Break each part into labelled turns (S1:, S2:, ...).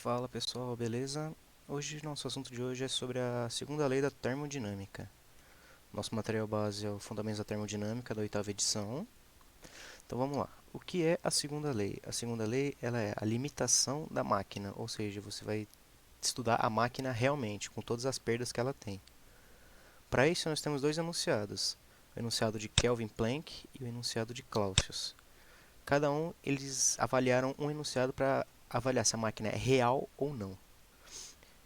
S1: Fala pessoal, beleza? Hoje, nosso assunto de hoje é sobre a segunda lei da termodinâmica. Nosso material base é o Fundamentos da Termodinâmica, da oitava edição. Então vamos lá. O que é a segunda lei? A segunda lei ela é a limitação da máquina, ou seja, você vai estudar a máquina realmente, com todas as perdas que ela tem. Para isso, nós temos dois enunciados: o enunciado de Kelvin Planck e o enunciado de Clausius. Cada um, eles avaliaram um enunciado para avaliar se a máquina é real ou não.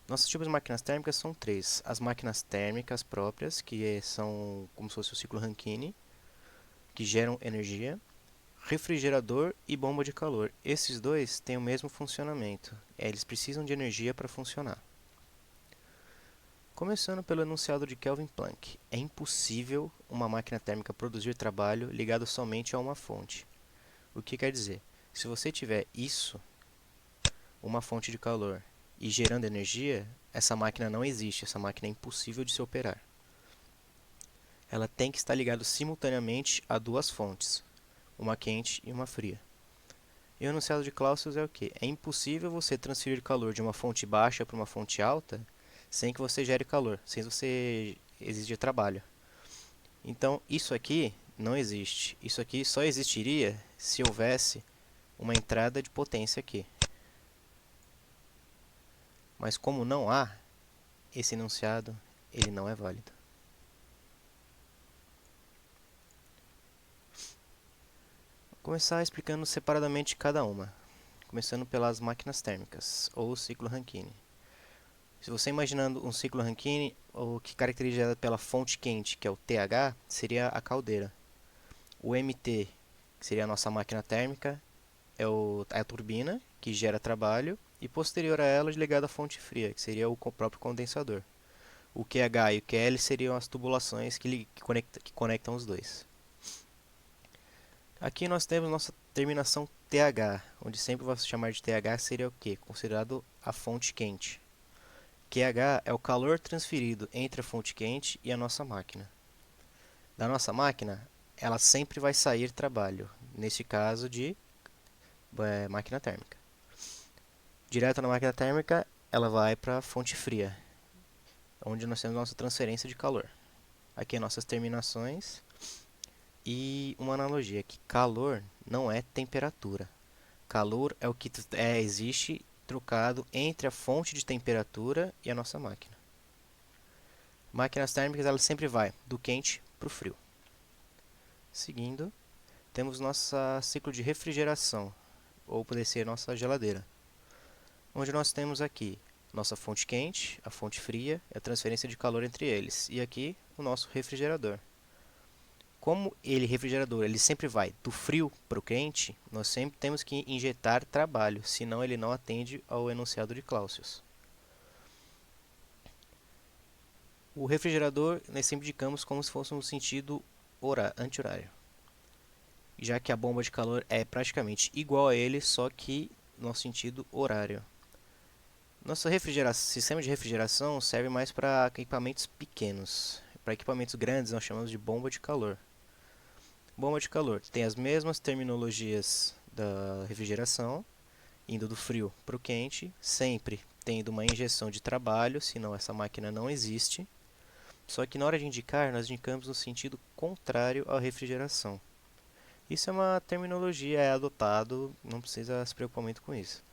S1: Nossos tipos de máquinas térmicas são três. As máquinas térmicas próprias, que são como se fosse o ciclo Rankine, que geram energia. Refrigerador e bomba de calor. Esses dois têm o mesmo funcionamento. Eles precisam de energia para funcionar. Começando pelo enunciado de Kelvin Planck. É impossível uma máquina térmica produzir trabalho ligado somente a uma fonte. O que quer dizer? Se você tiver isso, uma fonte de calor, e gerando energia, essa máquina não existe, essa máquina é impossível de se operar. Ela tem que estar ligada simultaneamente a duas fontes, uma quente e uma fria. E o enunciado de Clausius é o quê? É impossível você transferir calor de uma fonte baixa para uma fonte alta sem que você gere calor, sem você exigir trabalho. Então, isso aqui não existe. Isso aqui só existiria se houvesse uma entrada de potência aqui. Mas como não há, esse enunciado ele não é válido. Vou começar explicando separadamente cada uma, começando pelas máquinas térmicas, ou ciclo Rankine. Se você imaginando um ciclo Rankine, o que caracteriza ela pela fonte quente, que é o TH, seria a caldeira. O MT, que seria a nossa máquina térmica, é a turbina, que gera trabalho, e posterior a ela, ligada à fonte fria, que seria o próprio condensador. O QH e o QL seriam as tubulações que conectam os dois. Aqui nós temos nossa terminação TH, onde sempre vou chamar de TH seria o que? Considerado a fonte quente. QH é o calor transferido entre a fonte quente e a nossa máquina. Da nossa máquina, ela sempre vai sair trabalho, nesse caso de máquina térmica. Direto na máquina térmica, ela vai para a fonte fria, onde nós temos nossa transferência de calor. Aqui nossas terminações e uma analogia, que calor não é temperatura. Calor é o que existe trocado entre a fonte de temperatura e a nossa máquina. Máquinas térmicas ela sempre vai do quente para o frio. Seguindo, temos nosso ciclo de refrigeração, ou poder ser nossa geladeira, onde nós temos aqui nossa fonte quente, a fonte fria e a transferência de calor entre eles, e aqui o nosso refrigerador. Como refrigerador, ele sempre vai do frio para o quente, nós sempre temos que injetar trabalho, senão ele não atende ao enunciado de Clausius. O refrigerador nós sempre indicamos como se fosse um sentido anti-horário, já que a bomba de calor é praticamente igual a ele, só que no sentido horário. Nosso sistema de refrigeração serve mais para equipamentos pequenos. Para equipamentos grandes nós chamamos de bomba de calor. Bomba de calor tem as mesmas terminologias da refrigeração, indo do frio para o quente, sempre tendo uma injeção de trabalho, senão essa máquina não existe. Só que na hora de indicar, nós indicamos no sentido contrário à refrigeração. Isso é uma terminologia, é adotado, não precisa se preocupar muito com isso.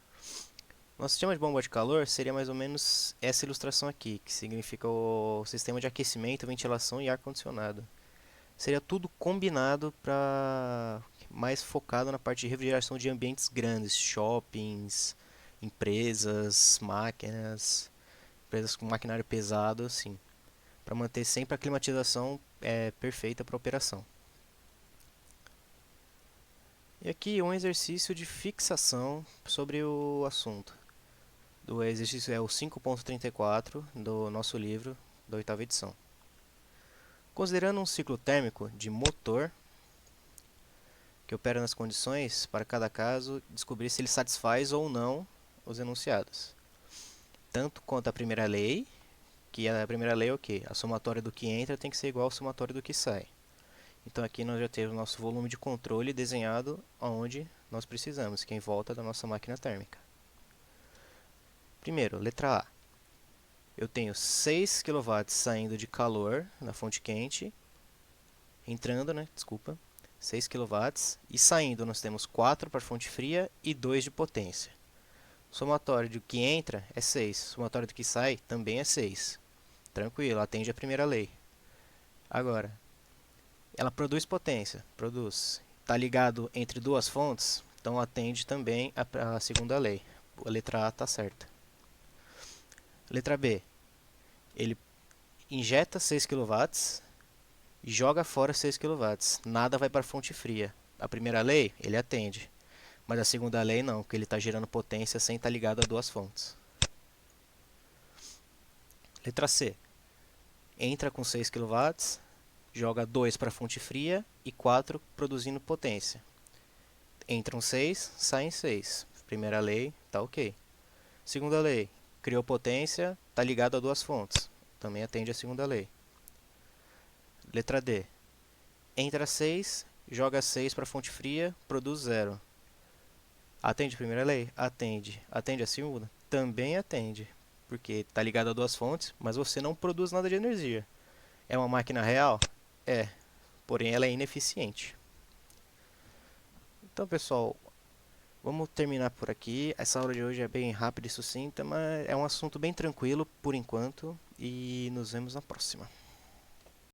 S1: Nosso sistema de bomba de calor seria mais ou menos essa ilustração aqui, que significa o sistema de aquecimento, ventilação e ar-condicionado. Seria tudo combinado para mais focado na parte de refrigeração de ambientes grandes, shoppings, empresas, máquinas, empresas com maquinário pesado, assim, para manter sempre a climatização perfeita para a operação. E aqui um exercício de fixação sobre o assunto. O exercício é o 5.34 do nosso livro da oitava edição. Considerando um ciclo térmico de motor que opera nas condições, para cada caso, descobrir se ele satisfaz ou não os enunciados. Tanto quanto a primeira lei, que a primeira lei é o quê? A somatória do que entra tem que ser igual à somatória do que sai. Então aqui nós já temos o nosso volume de controle desenhado onde nós precisamos, que é em volta da nossa máquina térmica. Primeiro, letra A. Eu tenho 6 kW saindo de calor na fonte quente, entrando, né? Desculpa. 6 kW. E saindo nós temos 4 para a fonte fria e 2 de potência. O somatório do que entra é 6. O somatório do que sai também é 6. Tranquilo, atende a primeira lei. Agora, ela produz potência. Produz. Está ligado entre duas fontes, então atende também a segunda lei. A letra A está certa. Letra B. Ele injeta 6 kW e joga fora 6 kW. Nada vai para a fonte fria. A primeira lei, ele atende. Mas a segunda lei não, porque ele está gerando potência sem estar ligado a duas fontes. Letra C. Entra com 6 kW, joga 2 para a fonte fria e 4 produzindo potência. Entram 6, saem 6. Primeira lei, tá ok. Segunda lei, criou potência, está ligado a duas fontes. Também atende a segunda lei. Letra D. Entra 6, joga 6 para a fonte fria, produz 0. Atende a primeira lei? Atende. Atende a segunda? Também atende. Porque está ligado a duas fontes, mas você não produz nada de energia. É uma máquina real? É. Porém, ela é ineficiente. Então, pessoal, vamos terminar por aqui. Essa aula de hoje é bem rápida e sucinta, mas é um assunto bem tranquilo por enquanto. E nos vemos na próxima.